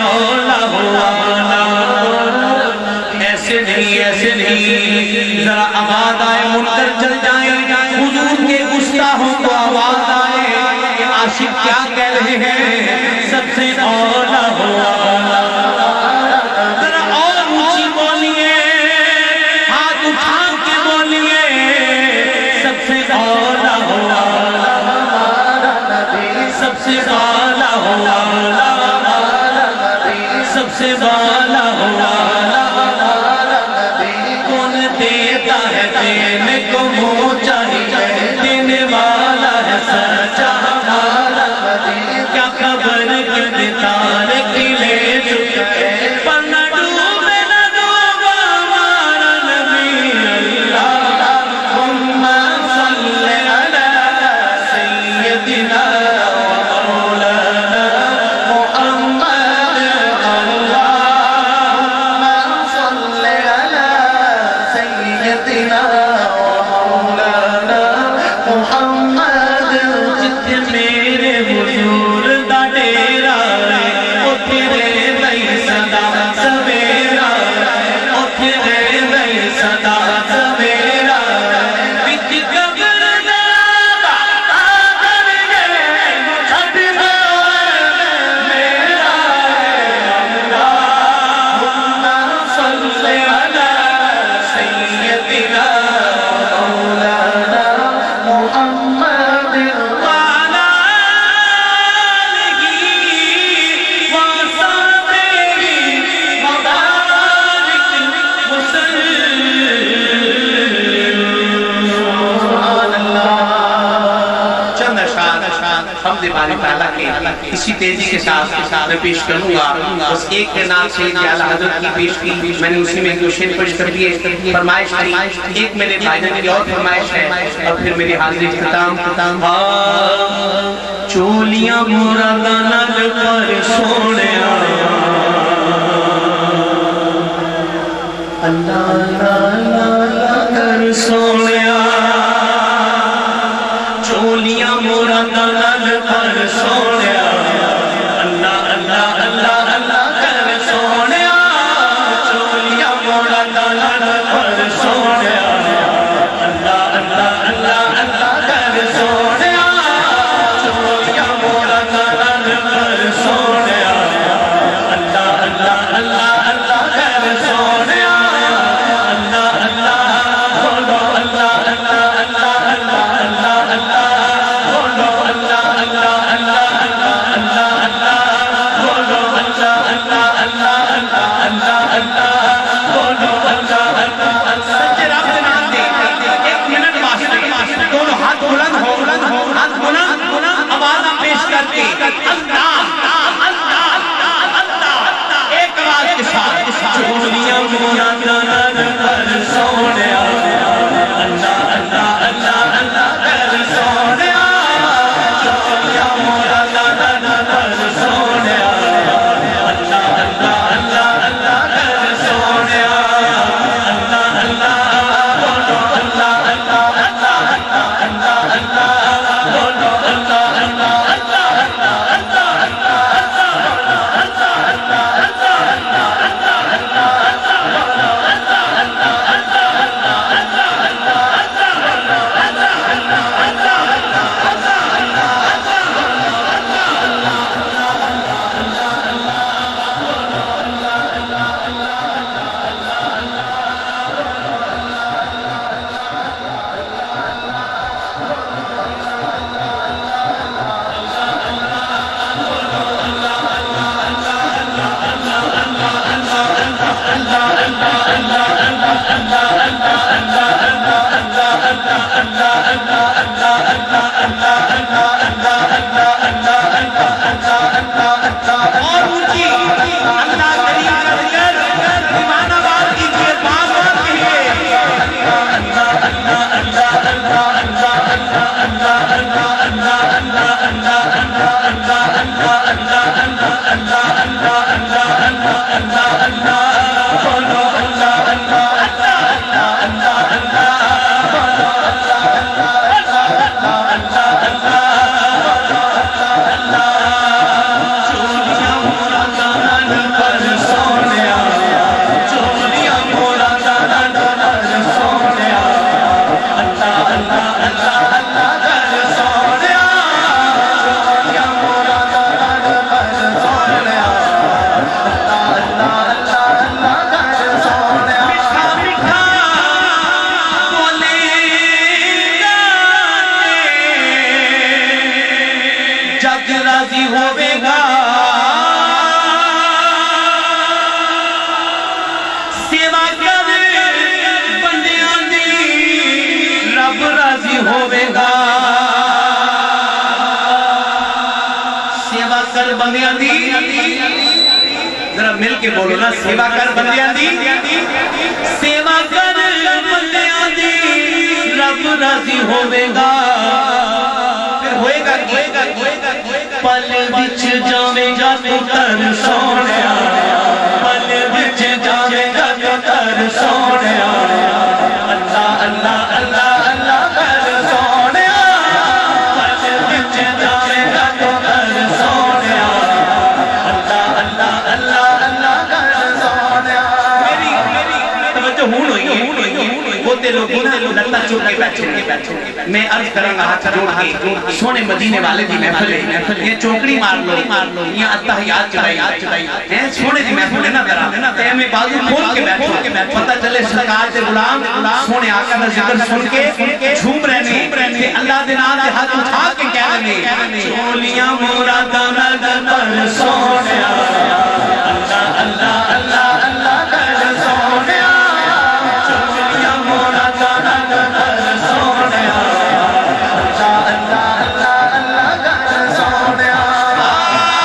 اولا ہوا ایسے نہیں ذرا آواز آئے منکر چل جائیں حضور کے گستاخوں کو آواز آئے کہ عاشق کیا کہہ رہے ہیں سب سے اولا ہوا ذرا اور اونچی بولیے ہاتھ اٹھا کے بولیے سب سے اولا ہوا سب سے بالا ہوا سب سے بالا ہوا کون دیتا ہے دینے کو منہ چاہیے دینے والا ہے سچا ہمارا کیا خبر کہ دیتار کھلے چکے پر نہ ڈوبے نہ ڈوبا ہمارا نبی اللہم صلی علی سیدنا اسی تیزی کے ساتھ میں پیش کروں گا اس ایک کے نام سے اعلیٰ حضرت کی پیش کی میں نے اسی میں دو شعر پیش کر دیے فرمائش کی ایک میرے بھائیوں کی اور فرمائش ہے اور پھر میری حاضری اختتام چولیاں مرادہ نل پر سونے اللہ اللہ کر سونے چولیاں مرادہ نل پر سونے ہوے گا سیوا کر بندیاں دی ذرا مل کے بولو نا سیوا کر بندیاں دی سیوا کر بندیاں دی رب راضی ہوے گا پھر ہوئے گا پل وچ جاویں گا تو تر سونیا پل وچ جاویں گا تو تر سونیا اللہ اللہ اللہ اللہ کر سونیا پل وچ جاویں گا تو تر سونیا اللہ اللہ اللہ اللہ کر سونیا میری توجہ ہون ہوئی ہے ہوتے لوگی نا لتا چوک کے بیٹھے میں عرض کروں گا ہاتھ جوڑ کے سونے مدینے والے دی محفل ہے یہ چوکڑی مار لو یہ اتحیات چڑھائی سونے دی محفل ہے نا ذرا تے میں بازو کھول کے بیٹھو پتہ چلے سرکار دے غلام سونے آقا دا ذکر سن کے جھوم رہنے تے اللہ دے نام دے ہاتھ اٹھا کے کہہ رہے چولیاں مراداں نال پر سونیا اللہ اللہ اللہ اللہ کر سونیا چولیاں مراداں نال پر سونیا اللہ اللہ اللہ اللہ کر سونیا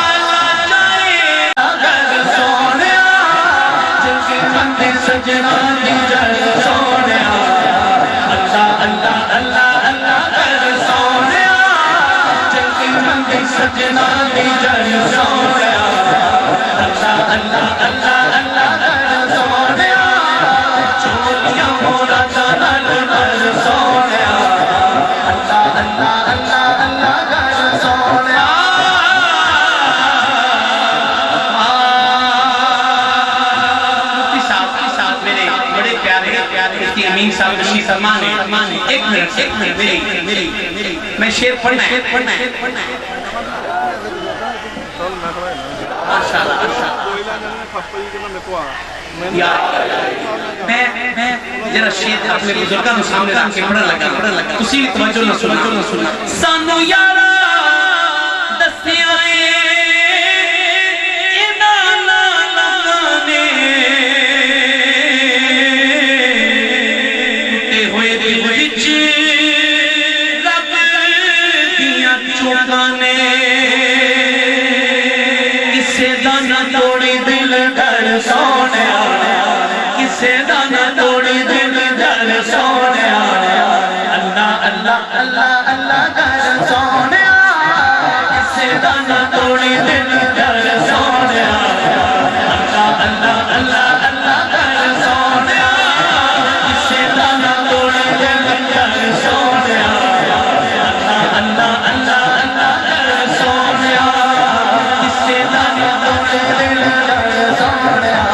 اللہ چاہے کر سونیا جن کے بندے سجنا دی جل سونیا اللہ اللہ اللہ اللہ کر سونیا جن کے بندے سجنا دی جل سونیا اللہ اللہ اللہ اللہ کر سونیا چولیاں مراداں نال پر سونیا اللہ اللہ اللہ اللہ کر سونیا مفتی صاحب میرے بڑے پیارے مفتی امین صاحب رشید فرمانے ایک منٹ میری میں شعر پڑھنا ہے میں جرا شعر اپنے بزرگاں نو سامنے رکھ کے پڑھن لگا تسی بھی توجہ نہ سننا سانو یارا دسیا سونیا کسے دانا توڑی دل دل سونیا اللہ اللہ اللہ اللہ کر سونیا کسے دانا توڑی دل دل سونیا اللہ اللہ اللہ اللہ کر سونیا کسے دانا توڑی دل دل سونیا اللہ اللہ اللہ اللہ کر سونیا کسے دانا توڑی دل دل سونیا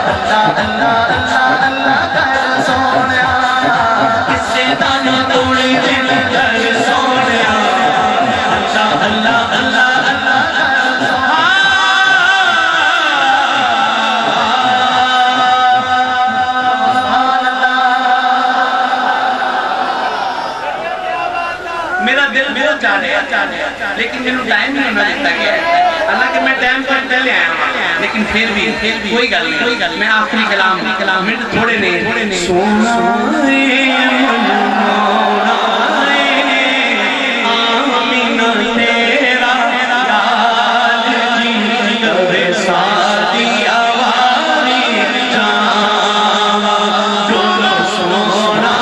اللہ اللہ اللہ اللہ کر سونیا کسے دانا توڑی دل دل سونیا اللہ اللہ اللہ اللہ کر سونیا میرا دل بہت چاہ رہا ہے لیکن میں ٹائم نہیں ہونا دیتا گیا حالانکہ میں ٹائم پر پہلے آیا ہوں لیکن پھر بھی کوئی گل نہیں میں آخری کلام منٹ تھوڑے نہیں سونا آمینہ تیرا یاد جی کرے سادی آواری جاوا جو سونا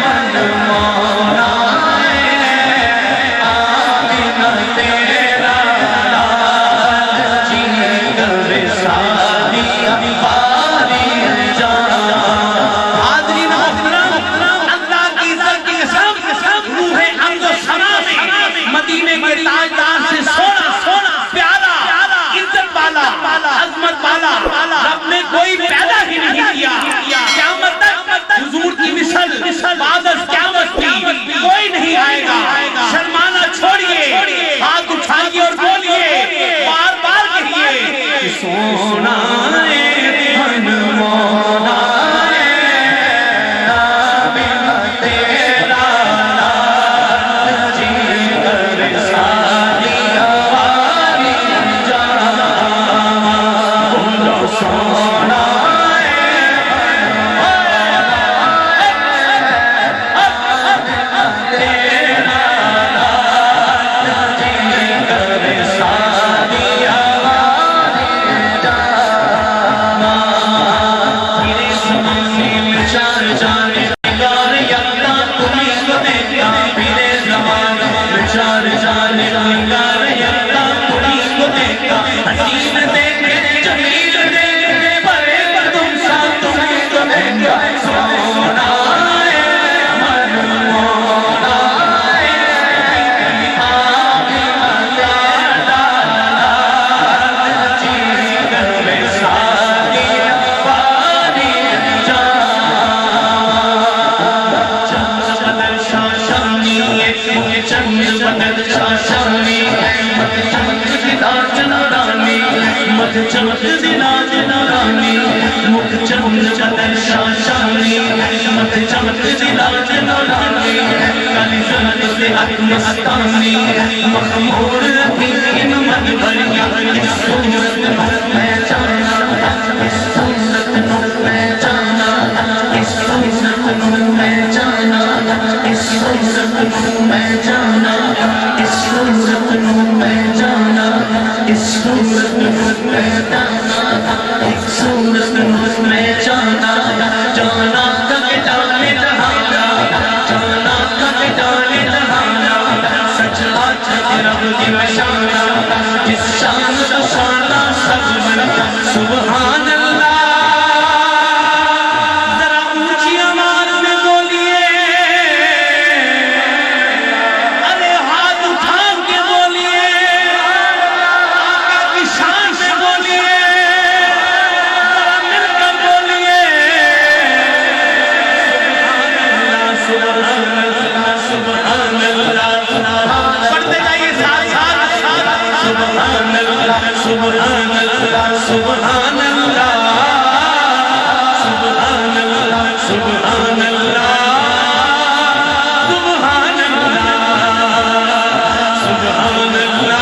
من مونا آمینہ تیرا مدینے کے تاجدار سے سونا پیارا عزت والا عظمت والا رب نے کوئی پیدا ہی نہیں کیا قیامت تک حضور کی مثل بعد از قیامت کی کوئی نہیں آئے گا شرمانا چھوڑیے ہاتھ اٹھائیے اور بولیے بار بار کہیے سونا من مونا چمک دلاج نورانی مکھ چمک بدن شاشانی چمک چمک دلاج نورانی کالی زلف سے اک مستانی مخمور رکھی ان من بھریا اس صورت نور میں جانا اس صورت نور میں جانا اس صورت نور میں جانا اس صورت نور میں جانا اس صورت نور میں جانا اس صورت نور میں جانا اس صورت نور میں جانا جانا کبھی ڈالے جہانا جانا کبھی ڈالے جہانا سچ بات ہے رب کی شانا جس شان کا شانہ سب من سبحان اللہ ذرا اونچی آواز میں بولیے ارے ہاتھ اٹھا کے بولیے آقا کی شان سے بولیے ذرا مل کر بولیے سبحان اللہ سبحان اللہ پڑھتے جائیے ساتھ ساتھ سبحان اللہ سبحان اللہ سبحان اللہ سبحان اللہ سبحان اللہ سبحان اللہ سبحان اللہ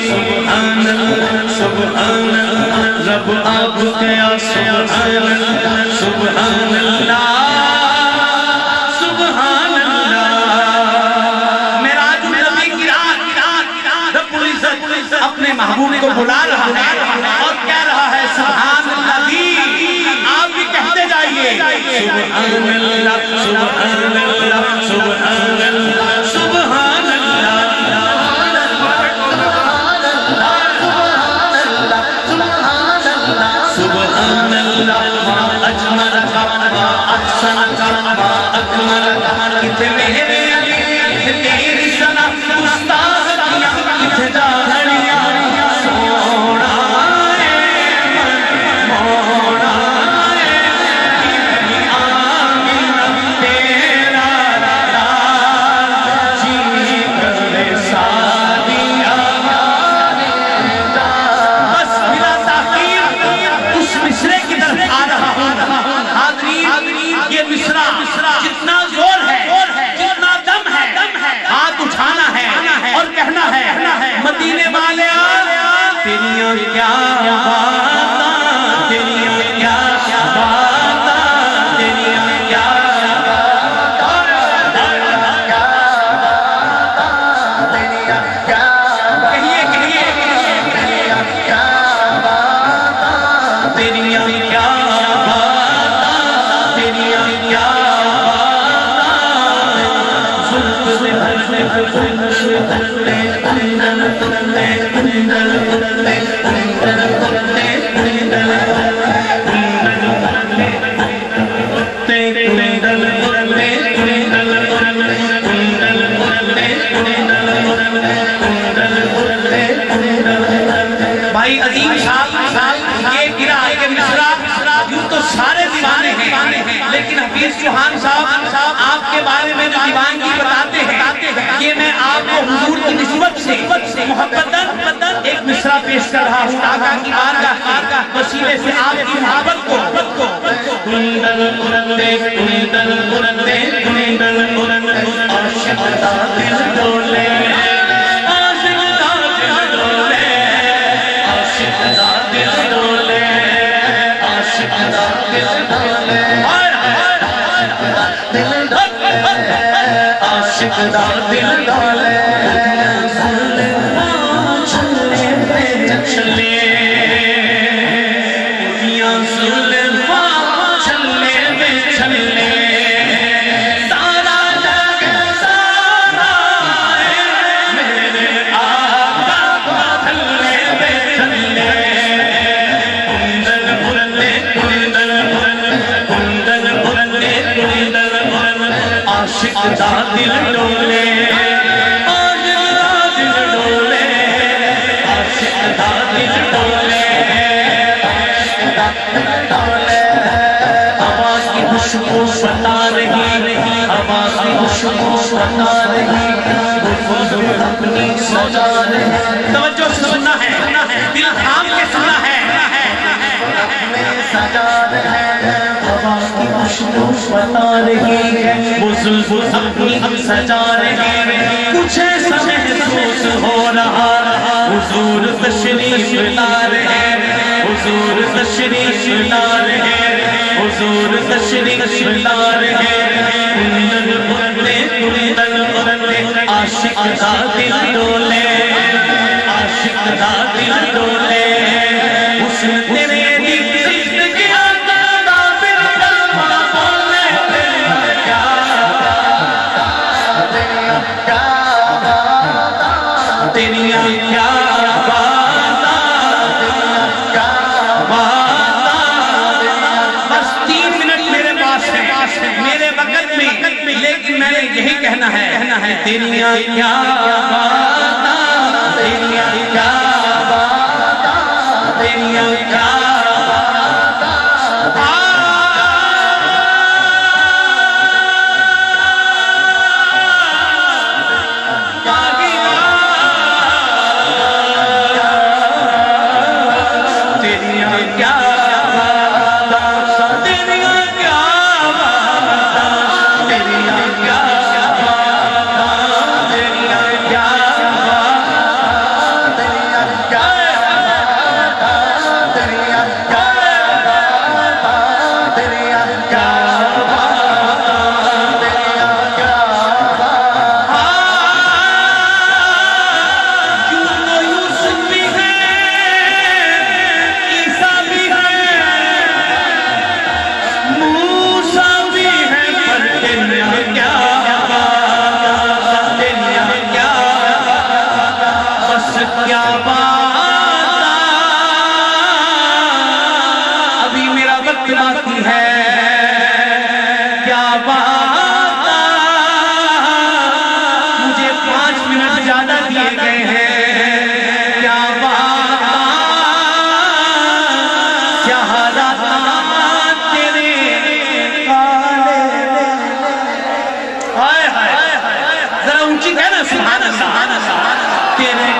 سبحان اللہ سبحان اللہ رب آپ گیا سبحان اللہ سبحان اللہ سبحان اللہ معراج النبی کی رات رب العزت اپنے محبوب کو بلا رہا ہے اور کہہ رہا ہے سبحان اللہ آپ بھی کہتے جائیے سبحان اللہ سبحان اللہ سبحان اللہ سبحان اللہ سبحان اللہ ما اجملک ما احسنک ما اکملک کتنے میرے علی تیری سنا گستاخ کیا کتنے جاہلیاں سونا موڑا آمین تیرا جی کرے سادیا بس بلا تاخیر اس مصرے کی طرف آ رہا حاضرین یہ مصرع جتنا زور ہے جتنا دم ہے ہاتھ اٹھانا ہے اور کہنا ہے مدینے والے تیریاں کیا باتاں تیریاں کیا باتاں تیریاں کیا کہیے تیریاں کیا باتاں تیریاں کیا بھائی عظیم صاحب یہ گرا یہ مصرع یوں تو سارے دیوانے ہیں لیکن حفیظ چوہان صاحب آپ کے بارے میں جو دیوانگی بتاتے ہیں یہ میں آپ کو حضور کی نسبت سے محبتاً ایک مصرع پیش کر رہا ہوں آقا کی بارگاہ وسیلے سے آپ کی محبت کو کندل کندے کندل کندے کندل کندے عاشق دا دل ڈولے عاشق دا دل ڈولے عاشق دا دل ڈولے عاشق دا دل ڈولے عاشق دا دل ڈولے چلے پہ چلے چلے سارا جگ سارا دا دل ڈولے عاشق دا دل ڈولے عاشق دا دل ڈولے ہوا کی خوشبو بتا رہی ہوا کی خوشبو بتا رہی گل اپنی سجا رہی توجہ سننا ہے دل تھام کے سننا ہے سجا رہے ہوا کی خوشبو بتا رہی وہ زلف اپنی سجا رہی کچھ ایسا محسوس ہو رہا حضور تشریف لا رہے حضور تشریف لا رہے حضور تشریف لا رہے کندن اڑتے عاشق دا دل ڈولے عاشق دا دل ڈولے حسن تیرے تیریاں کیا بس 3 منٹ میرے پاس ہے میرے وقت میں لیکن میں نے یہی کہنا ہے تیریاں کیا تیریاں کیا تیریاں کیا ابھی میرا وقت باقی ہے کیا بات مجھے 5 منٹ زیادہ دیے گئے ہیں کیا بات کیا حالات تیرے کالے ہائے ہائے ذرا اونچی کہنا سبحان اللہ تیرے